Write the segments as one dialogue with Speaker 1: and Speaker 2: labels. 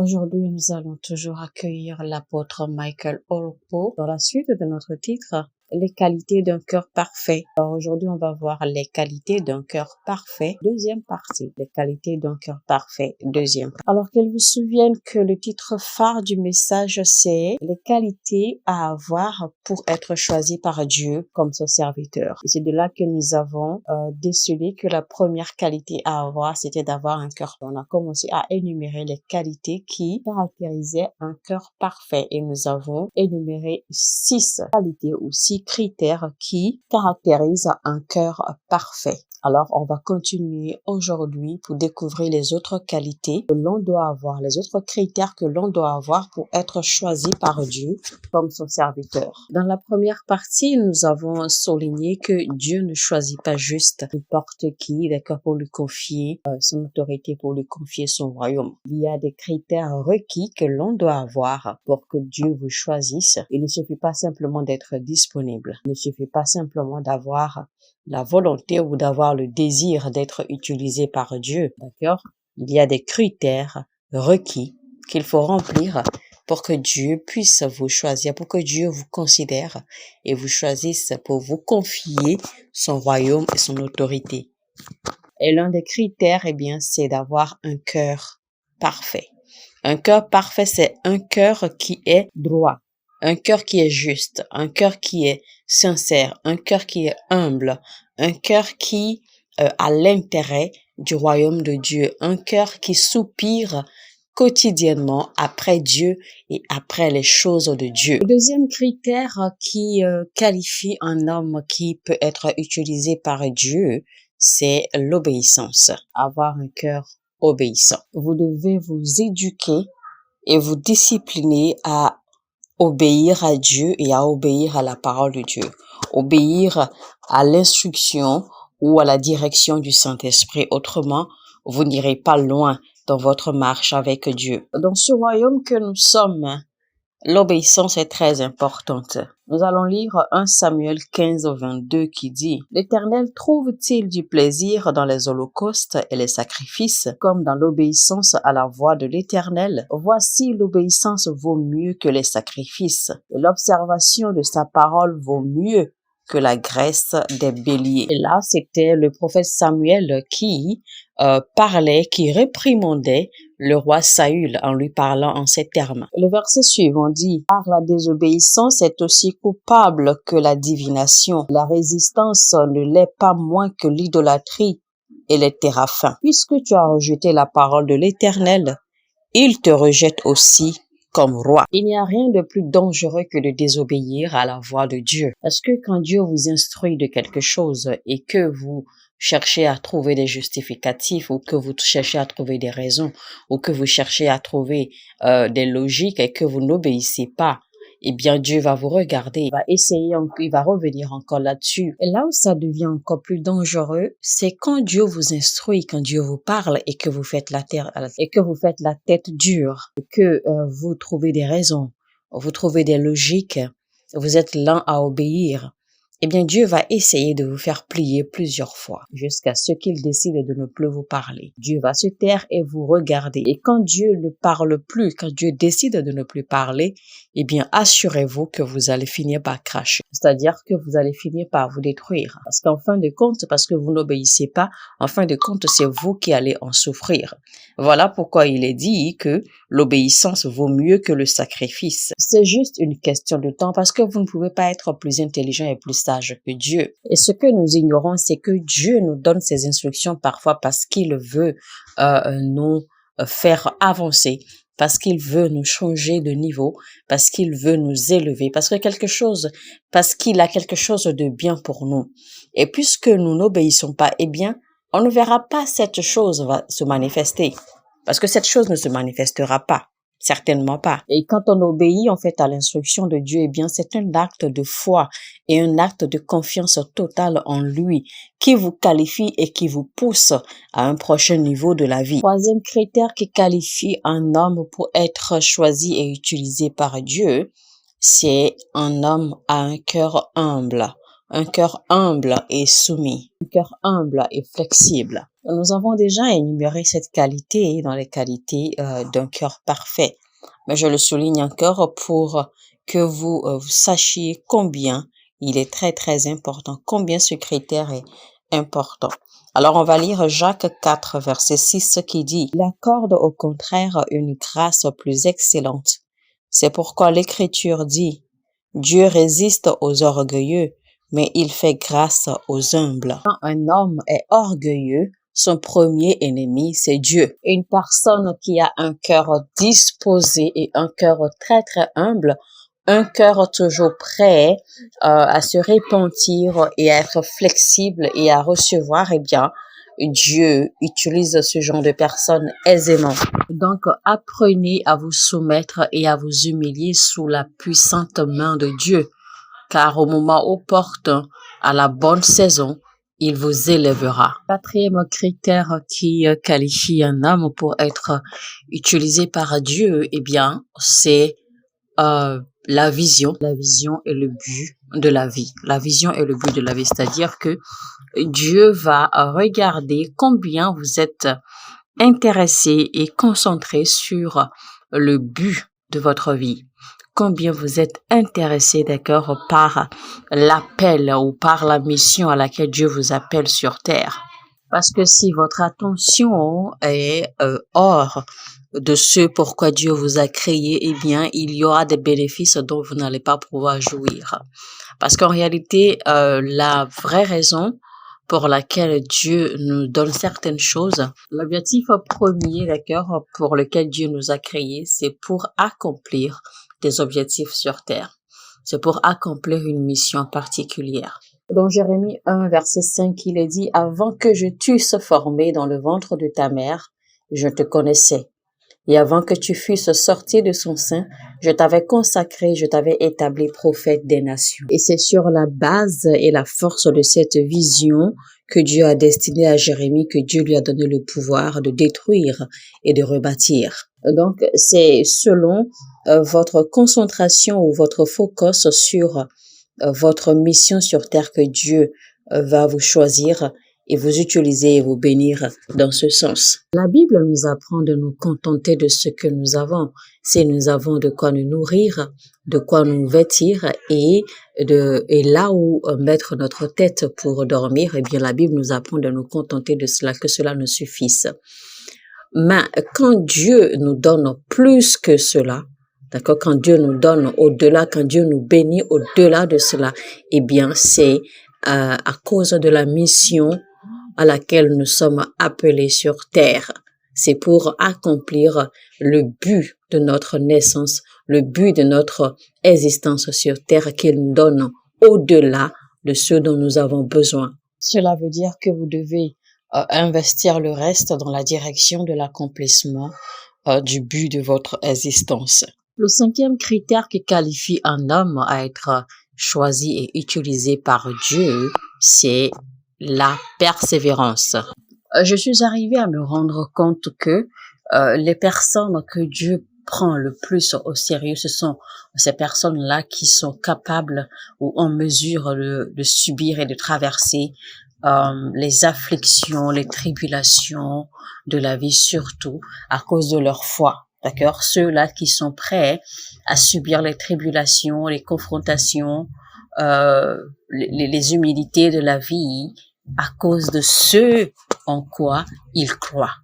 Speaker 1: Aujourd'hui, nous allons toujours accueillir l'apôtre Michael Olokpo dans la suite de notre titre, les qualités d'un cœur parfait. Alors aujourd'hui, on va voir les qualités d'un cœur parfait, deuxième partie, les qualités d'un cœur parfait, deuxième partie. Alors qu'elle vous souvienne que le titre phare du message, c'est les qualités à avoir pour être choisi par Dieu comme son serviteur. Et c'est de là que nous avons décelé que la première qualité à avoir, c'était d'avoir un cœur. On a commencé à énumérer les qualités qui caractérisaient un cœur parfait et nous avons énuméré 6 qualités ou 6 critères qui caractérisent un cœur parfait. Alors, on va continuer aujourd'hui pour découvrir les autres qualités que l'on doit avoir, les autres critères que l'on doit avoir pour être choisi par Dieu comme son serviteur. Dans la première partie, nous avons souligné que Dieu ne choisit pas juste n'importe qui, d'accord, pour lui confier son autorité, pour lui confier son royaume. Il y a des critères requis que l'on doit avoir pour que Dieu vous choisisse. Il ne suffit pas simplement d'être disponible. Il ne suffit pas simplement d'avoir la volonté ou d'avoir le désir d'être utilisé par Dieu, d'accord? Il y a des critères requis qu'il faut remplir pour que Dieu puisse vous choisir, pour que Dieu vous considère et vous choisisse pour vous confier son royaume et son autorité. Et l'un des critères, eh bien, c'est d'avoir un cœur parfait. Un cœur parfait, c'est un cœur qui est droit, un cœur qui est juste, un cœur qui est sincère, un cœur qui est humble, un cœur qui a l'intérêt du royaume de Dieu, un cœur qui soupire quotidiennement après Dieu et après les choses de Dieu. Le deuxième critère qui qualifie un homme qui peut être utilisé par Dieu, c'est l'obéissance. Avoir un cœur obéissant. Vous devez vous éduquer et vous discipliner à obéir à Dieu et à obéir à la parole de Dieu. Obéir à l'instruction ou à la direction du Saint-Esprit. Autrement, vous n'irez pas loin dans votre marche avec Dieu. Dans ce royaume que nous sommes, l'obéissance est très importante. Nous allons lire 1 Samuel 15-22 qui dit « L'Éternel trouve-t-il du plaisir dans les holocaustes et les sacrifices, comme dans l'obéissance à la voix de l'Éternel? Voici, l'obéissance vaut mieux que les sacrifices, et l'observation de sa parole vaut mieux que la graisse des béliers. » Et là, c'était le prophète Samuel qui parlait, qui réprimandait le roi Saül en lui parlant en ces termes. Le verset suivant dit « Car la désobéissance est aussi coupable que la divination. La résistance ne l'est pas moins que l'idolâtrie et les téraphins. Puisque tu as rejeté la parole de l'Éternel, il te rejette aussi comme roi. » Il n'y a rien de plus dangereux que de désobéir à la voix de Dieu. Parce que quand Dieu vous instruit de quelque chose et que vous cherchez à trouver des justificatifs ou que vous cherchez à trouver des raisons ou que vous cherchez à trouver des logiques et que vous n'obéissez pas, eh bien Dieu va vous regarder, il va essayer, il va revenir encore là-dessus. Et là où ça devient encore plus dangereux, c'est quand Dieu vous instruit, quand Dieu vous parle et que vous faites la tête dure, que vous trouvez des raisons, vous trouvez des logiques, vous êtes lent à obéir. Eh bien, Dieu va essayer de vous faire plier plusieurs fois jusqu'à ce qu'il décide de ne plus vous parler. Dieu va se taire et vous regarder. Et quand Dieu ne parle plus, quand Dieu décide de ne plus parler, eh bien, assurez-vous que vous allez finir par cracher. C'est-à-dire que vous allez finir par vous détruire. Parce qu'en fin de compte, parce que vous n'obéissez pas, en fin de compte, c'est vous qui allez en souffrir. Voilà pourquoi il est dit que l'obéissance vaut mieux que le sacrifice. C'est juste une question de temps parce que vous ne pouvez pas être plus intelligent et plus sage que Dieu. Et ce que nous ignorons, c'est que Dieu nous donne ses instructions parfois parce qu'il veut nous faire avancer, parce qu'il veut nous changer de niveau, parce qu'il veut nous élever, parce qu'il a quelque chose de bien pour nous. Et puisque nous n'obéissons pas, eh bien, on ne verra pas cette chose va se manifester. Parce que cette chose ne se manifestera pas. Certainement pas. Et quand on obéit en fait à l'instruction de Dieu, eh bien c'est un acte de foi et un acte de confiance totale en lui qui vous qualifie et qui vous pousse à un prochain niveau de la vie. Troisième critère qui qualifie un homme pour être choisi et utilisé par Dieu, c'est un homme à un cœur humble. Un cœur humble et soumis. Un cœur humble et flexible. Nous avons déjà énuméré cette qualité dans les qualités d'un cœur parfait. Mais je le souligne encore pour que vous sachiez combien il est très très important, combien ce critère est important. Alors on va lire Jacques 4, verset 6 qui dit « Il accorde au contraire une grâce plus excellente. C'est pourquoi l'Écriture dit « Dieu résiste aux orgueilleux, mais il fait grâce aux humbles. » Quand un homme est orgueilleux, son premier ennemi, c'est Dieu. Une personne qui a un cœur disposé et un cœur très très humble, un cœur toujours prêt à se repentir et à être flexible et à recevoir, eh bien, Dieu utilise ce genre de personnes aisément. Donc, apprenez à vous soumettre et à vous humilier sous la puissante main de Dieu, car au moment opportun, à la bonne saison, il vous élèvera. Quatrième critère qui qualifie un homme pour être utilisé par Dieu, eh bien, c'est la vision. La vision est le but de la vie. La vision est le but de la vie, c'est-à-dire que Dieu va regarder combien vous êtes intéressé et concentré sur le but de votre vie. Combien vous êtes intéressé, d'accord, par l'appel ou par la mission à laquelle Dieu vous appelle sur terre. Parce que si votre attention est hors de ce pourquoi Dieu vous a créé, eh bien, il y aura des bénéfices dont vous n'allez pas pouvoir jouir. Parce qu'en réalité, la vraie raison pour laquelle Dieu nous donne certaines choses, l'objectif premier, d'accord, pour lequel Dieu nous a créés, c'est pour accomplir des objectifs sur terre. C'est pour accomplir une mission particulière. Dans Jérémie 1, verset 5, il est dit « Avant que je t'eusse formé dans le ventre de ta mère, je te connaissais. Et avant que tu fusses sorti de son sein, je t'avais consacré, je t'avais établi prophète des nations. » Et c'est sur la base et la force de cette vision que Dieu a destiné à Jérémie, que Dieu lui a donné le pouvoir de détruire et de rebâtir. Donc, c'est selon votre concentration ou votre focus sur votre mission sur terre que Dieu va vous choisir et vous utiliser et vous bénir dans ce sens. La Bible nous apprend de nous contenter de ce que nous avons. Si nous avons de quoi nous nourrir, de quoi nous vêtir et là où mettre notre tête pour dormir, eh bien la Bible nous apprend de nous contenter de cela, que cela nous suffise. Mais quand Dieu nous donne plus que cela, d'accord, quand Dieu nous donne au-delà, quand Dieu nous bénit au-delà de cela, eh bien c'est à cause de la mission à laquelle nous sommes appelés sur terre. C'est pour accomplir le but de notre naissance, le but de notre existence sur terre qu'il nous donne au-delà de ce dont nous avons besoin. Cela veut dire que vous devez investir le reste dans la direction de l'accomplissement du but de votre existence. Le cinquième critère qui qualifie un homme à être choisi et utilisé par Dieu, c'est la persévérance. Je suis arrivée à me rendre compte que les personnes que Dieu prend le plus au sérieux, ce sont ces personnes-là qui sont capables ou en mesure de subir et de traverser les afflictions, les tribulations de la vie, surtout à cause de leur foi. D'accord? Ceux-là qui sont prêts à subir les tribulations, les confrontations, les humilités de la vie à cause de ce en quoi ils croient.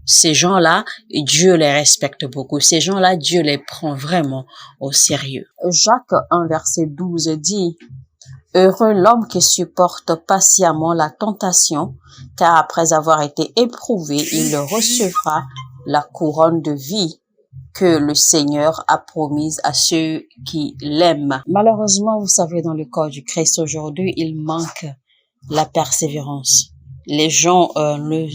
Speaker 1: Ces gens-là, Dieu les respecte beaucoup. Ces gens-là, Dieu les prend vraiment au sérieux. Jacques 1, verset 12 dit « Heureux l'homme qui supporte patiemment la tentation, car après avoir été éprouvé, il recevra la couronne de vie que le Seigneur a promise à ceux qui l'aiment. » Malheureusement, vous savez, dans le corps du Christ aujourd'hui, il manque la persévérance. Les gens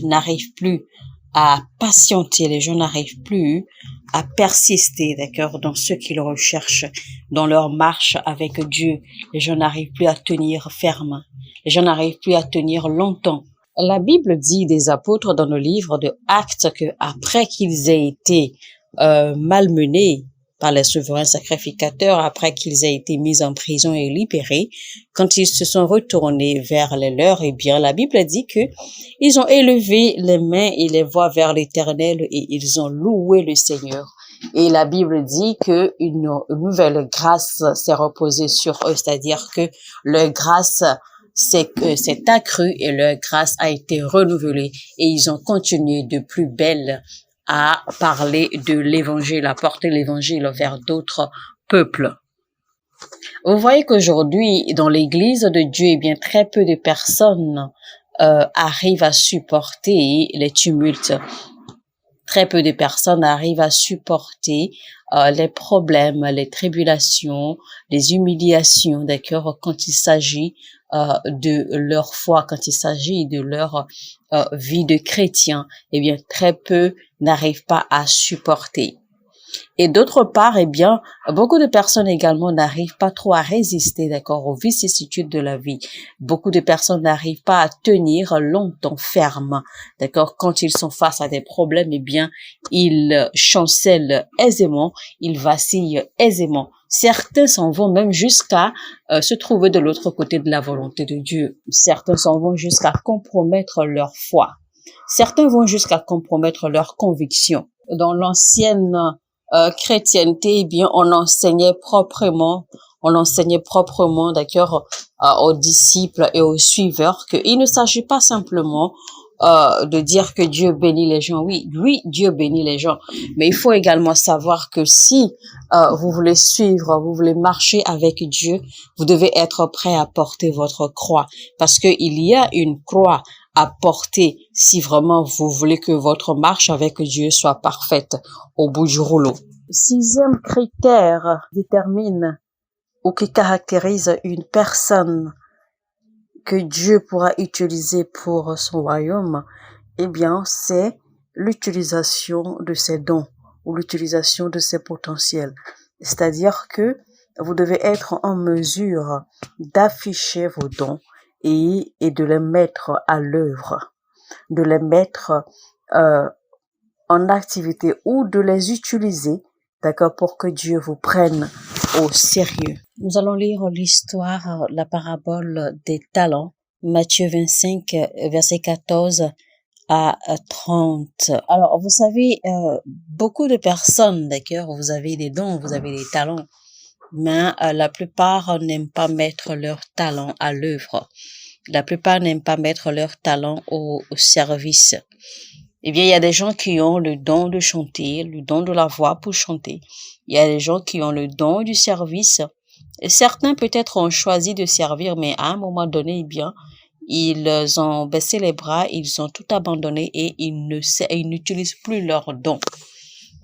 Speaker 1: n'arrivent plus à patienter, les gens n'arrivent plus à persister, d'accord, dans ce qu'ils recherchent, dans leur marche avec Dieu. Les gens n'arrivent plus à tenir ferme. Les gens n'arrivent plus à tenir longtemps. La Bible dit des apôtres dans le livre de Actes que après qu'ils aient été malmenés, par les souverains sacrificateurs après qu'ils aient été mis en prison et libérés. Quand ils se sont retournés vers les leurs, eh bien, la Bible dit que ils ont élevé les mains et les voix vers l'Éternel et ils ont loué le Seigneur. Et la Bible dit que une nouvelle grâce s'est reposée sur eux, c'est-à-dire que leur grâce s'est accrue et leur grâce a été renouvelée et ils ont continué de plus belle à parler de l'évangile, à porter l'évangile vers d'autres peuples. Vous voyez qu'aujourd'hui, dans l'église de Dieu, eh bien, très peu de personnes arrivent à supporter les tumultes. Très peu de personnes arrivent à supporter les problèmes, les tribulations, les humiliations, d'accord, quand il s'agit de leur foi, quand il s'agit de leur vie de chrétien. Eh bien, très peu n'arrivent pas à supporter. Et d'autre part, eh bien, beaucoup de personnes également n'arrivent pas trop à résister, d'accord, aux vicissitudes de la vie. Beaucoup de personnes n'arrivent pas à tenir longtemps ferme, d'accord. Quand ils sont face à des problèmes, eh bien, ils chancellent aisément, ils vacillent aisément. Certains s'en vont même jusqu'à se trouver de l'autre côté de la volonté de Dieu. Certains s'en vont jusqu'à compromettre leur foi. Certains vont jusqu'à compromettre leurs convictions. Dans l'ancienne chrétienté, eh bien, on enseignait proprement, d'accord, aux disciples et aux suiveurs qu'il ne s'agit pas simplement de dire que Dieu bénit les gens. Oui, Dieu bénit les gens, mais il faut également savoir que si vous voulez suivre, vous voulez marcher avec Dieu, vous devez être prêt à porter votre croix, parce que il y a une croix à porter si vraiment vous voulez que votre marche avec Dieu soit parfaite au bout du rouleau. Sixième critère détermine ou qui caractérise une personne que Dieu pourra utiliser pour son royaume, eh bien, c'est l'utilisation de ses dons ou l'utilisation de ses potentiels. C'est-à-dire que vous devez être en mesure d'afficher vos dons et de les mettre à l'œuvre, de les mettre en activité ou de les utiliser, d'accord, pour que Dieu vous prenne au sérieux. Nous allons lire l'histoire, la parabole des talents, Matthieu 25, verset 14 à 30. Alors, vous savez, beaucoup de personnes, d'accord, vous avez des dons, vous avez des talents, mais la plupart n'aiment pas mettre leurs talents à l'œuvre. La plupart n'aiment pas mettre leurs talents au service. Eh bien, il y a des gens qui ont le don de chanter, le don de la voix pour chanter. Il y a des gens qui ont le don du service. Et certains peut-être ont choisi de servir, mais à un moment donné, eh bien, ils ont baissé les bras, ils ont tout abandonné et ils n'utilisent plus leurs dons.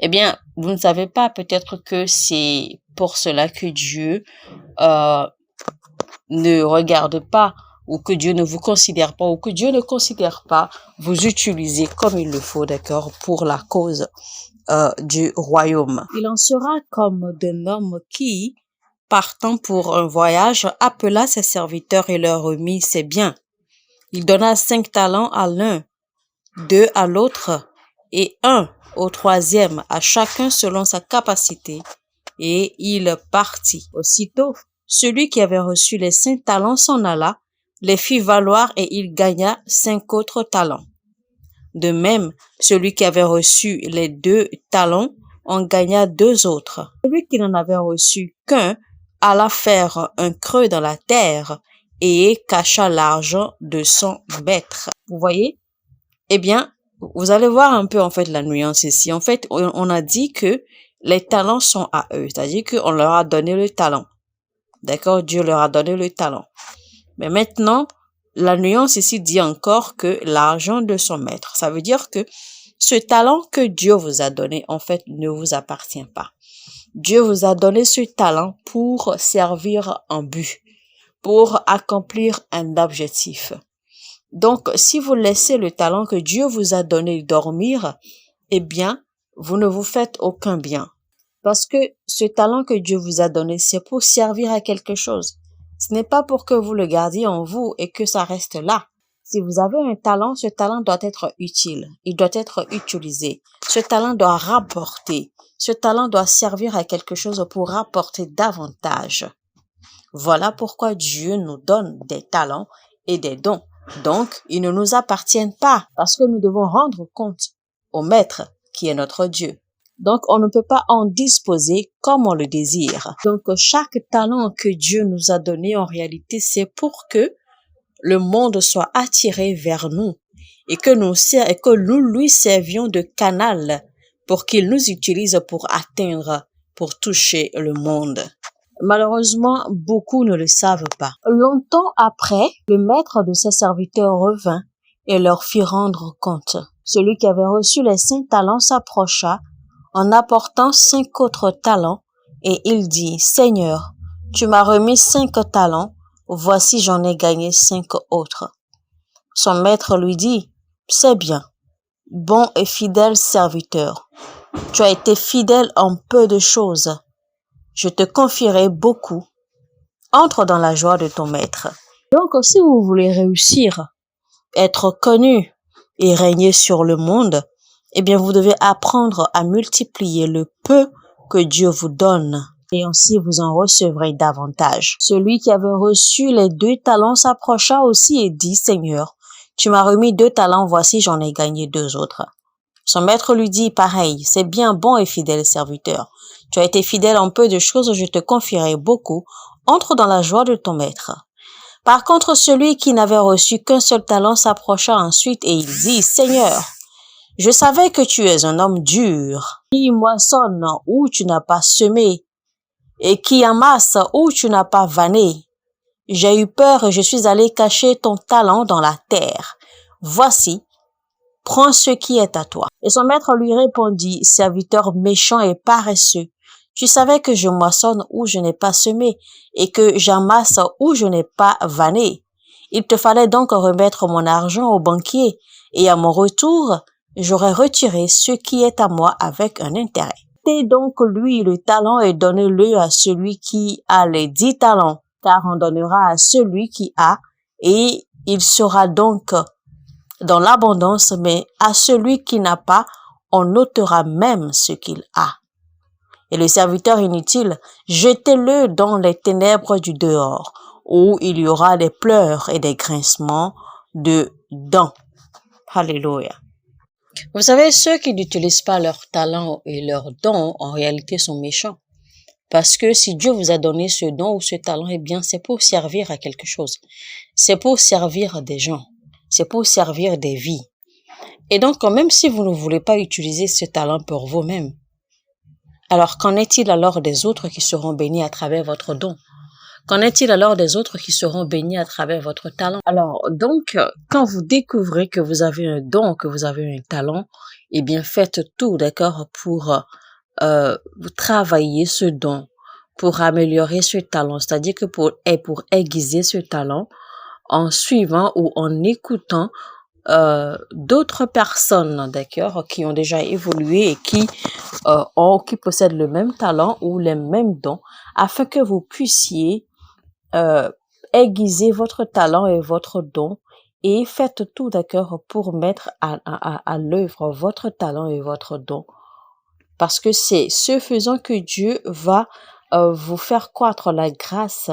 Speaker 1: Eh bien, vous ne savez pas peut-être que c'est pour cela que Dieu ne regarde pas ou que Dieu ne vous considère pas ou que Dieu ne considère pas vous utiliser comme il le faut, d'accord, pour la cause du royaume. Il en sera comme d'un homme qui, partant pour un voyage, appela ses serviteurs et leur remit ses biens. Il donna 5 talents à l'un, 2 à l'autre et 1 au troisième, à chacun selon sa capacité. Et il partit. Aussitôt, celui qui avait reçu les 5 talents s'en alla, les fit valoir et il gagna 5 autres talents. De même, celui qui avait reçu les 2 talents en gagna 2 autres. Celui qui n'en avait reçu qu'un alla faire un creux dans la terre et cacha l'argent de son maître. Vous voyez? Eh bien, vous allez voir un peu en fait la nuance ici. En fait, on a dit que les talents sont à eux, c'est-à-dire qu'on leur a donné le talent. D'accord? Dieu leur a donné le talent. Mais maintenant, la nuance ici dit encore que l'argent de son maître. Ça veut dire que ce talent que Dieu vous a donné, en fait, ne vous appartient pas. Dieu vous a donné ce talent pour servir un but, pour accomplir un objectif. Donc, si vous laissez le talent que Dieu vous a donné dormir, eh bien, vous ne vous faites aucun bien. Parce que ce talent que Dieu vous a donné, c'est pour servir à quelque chose. Ce n'est pas pour que vous le gardiez en vous et que ça reste là. Si vous avez un talent, ce talent doit être utile. Il doit être utilisé. Ce talent doit rapporter. Ce talent doit servir à quelque chose pour rapporter davantage. Voilà pourquoi Dieu nous donne des talents et des dons. Donc, ils ne nous appartiennent pas parce que nous devons rendre compte au Maître qui est notre Dieu. Donc, on ne peut pas en disposer comme on le désire. Donc, chaque talent que Dieu nous a donné, en réalité, c'est pour que le monde soit attiré vers nous et que nous lui servions de canal pour qu'il nous utilise pour atteindre, pour toucher le monde. Malheureusement, beaucoup ne le savent pas. Longtemps après, le maître de ses serviteurs revint et leur fit rendre compte. Celui qui avait reçu les 5 talents s'approcha en apportant 5 autres talents, et il dit, « Seigneur, tu m'as remis 5 talents, voici j'en ai gagné 5 autres. » Son maître lui dit, « C'est bien, bon et fidèle serviteur. Tu as été fidèle en peu de choses. Je te confierai beaucoup. Entre dans la joie de ton maître. » Donc, si vous voulez réussir, être connu et régner sur le monde, eh bien, vous devez apprendre à multiplier le peu que Dieu vous donne. Et ainsi, vous en recevrez davantage. Celui qui avait reçu les 2 talents s'approcha aussi et dit, « Seigneur, tu m'as remis 2 talents, voici j'en ai gagné 2 autres. » Son maître lui dit, « Pareil, c'est bien, bon et fidèle serviteur. Tu as été fidèle en peu de choses, je te confierai beaucoup. Entre dans la joie de ton maître. » Par contre, celui qui n'avait reçu qu'un seul talent s'approcha ensuite et il dit, « Seigneur, je savais que tu es un homme dur, qui moissonne où tu n'as pas semé et qui amasse où tu n'as pas vanné. J'ai eu peur et je suis allé cacher ton talent dans la terre. Voici, prends ce qui est à toi. » Et son maître lui répondit, « Serviteur méchant et paresseux, tu savais que je moissonne où je n'ai pas semé et que j'amasse où je n'ai pas vanné. Il te fallait donc remettre mon argent au banquier et à mon retour, j'aurais retiré ce qui est à moi avec un intérêt. Mettez donc lui le talent et donnez-le à celui qui a les 10 talents, car on donnera à celui qui a et il sera donc dans l'abondance, mais à celui qui n'a pas, on ôtera même ce qu'il a. Et le serviteur inutile, jetez-le dans les ténèbres du dehors, où il y aura des pleurs et des grincements de dents. » Alléluia. Vous savez, ceux qui n'utilisent pas leurs talents et leurs dons, en réalité, sont méchants. Parce que si Dieu vous a donné ce don ou ce talent, eh bien, c'est pour servir à quelque chose. C'est pour servir des gens. C'est pour servir des vies. Et donc, même si vous ne voulez pas utiliser ce talent pour vous-même, alors qu'en est-il alors des autres qui seront bénis à travers votre don? Qu'en est-il alors des autres qui seront bénis à travers votre talent? Alors, donc, quand vous découvrez que vous avez un don, que vous avez un talent, eh bien, faites tout, d'accord, pour vous travailler ce don, pour améliorer ce talent, c'est-à-dire que pour aiguiser ce talent en suivant ou en écoutant d'autres personnes, d'accord, qui ont déjà évolué et qui possèdent le même talent ou les mêmes dons, afin que vous puissiez aiguiser votre talent et votre don et faites tout, d'accord, pour mettre à l'œuvre votre talent et votre don. Parce que c'est ce faisant que Dieu va vous faire croître la grâce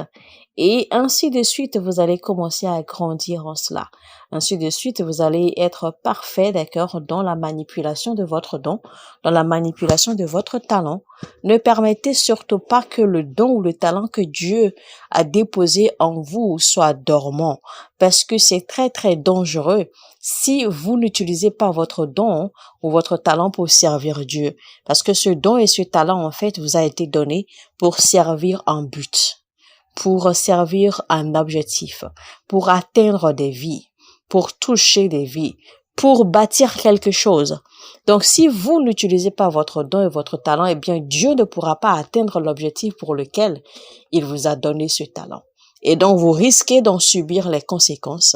Speaker 1: et ainsi de suite, vous allez commencer à grandir en cela. Ainsi de suite, vous allez être parfait, d'accord, dans la manipulation de votre don, dans la manipulation de votre talent. Ne permettez surtout pas que le don ou le talent que Dieu a déposé en vous soit dormant, parce que c'est très, très dangereux si vous n'utilisez pas votre don ou votre talent pour servir Dieu. Parce que ce don et ce talent, en fait, vous a été donné pour servir un but, pour servir un objectif, pour atteindre des vies, pour toucher des vies, pour bâtir quelque chose. Donc, si vous n'utilisez pas votre don et votre talent, eh bien, Dieu ne pourra pas atteindre l'objectif pour lequel il vous a donné ce talent. Et donc, vous risquez d'en subir les conséquences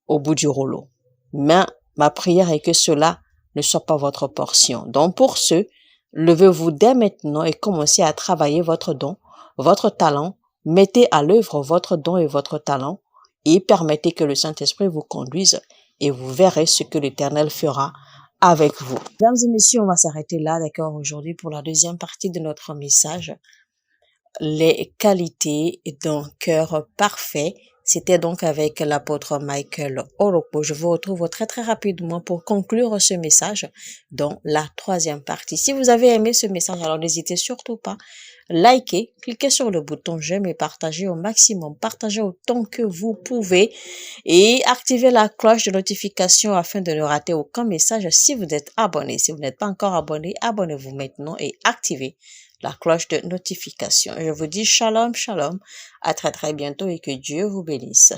Speaker 1: au bout du rouleau. Mais ma prière est que cela ne soit pas votre portion. Donc, pour ce, levez-vous dès maintenant et commencez à travailler votre don, votre talent. Mettez à l'œuvre votre don et votre talent et permettez que le Saint-Esprit vous conduise et vous verrez ce que l'Éternel fera avec vous. Mesdames et messieurs, on va s'arrêter là, d'accord, aujourd'hui pour la deuxième partie de notre message. Les qualités d'un cœur parfait. C'était donc avec l'apôtre Michael Olokpo. Je vous retrouve très très rapidement pour conclure ce message dans la troisième partie. Si vous avez aimé ce message, alors n'hésitez surtout pas. Likez, cliquez sur le bouton j'aime et partagez au maximum. Partagez autant que vous pouvez et activez la cloche de notification afin de ne rater aucun message si vous êtes abonné. Si vous n'êtes pas encore abonné, abonnez-vous maintenant et activez la cloche de notification. Je vous dis shalom, shalom, à très très bientôt et que Dieu vous bénisse.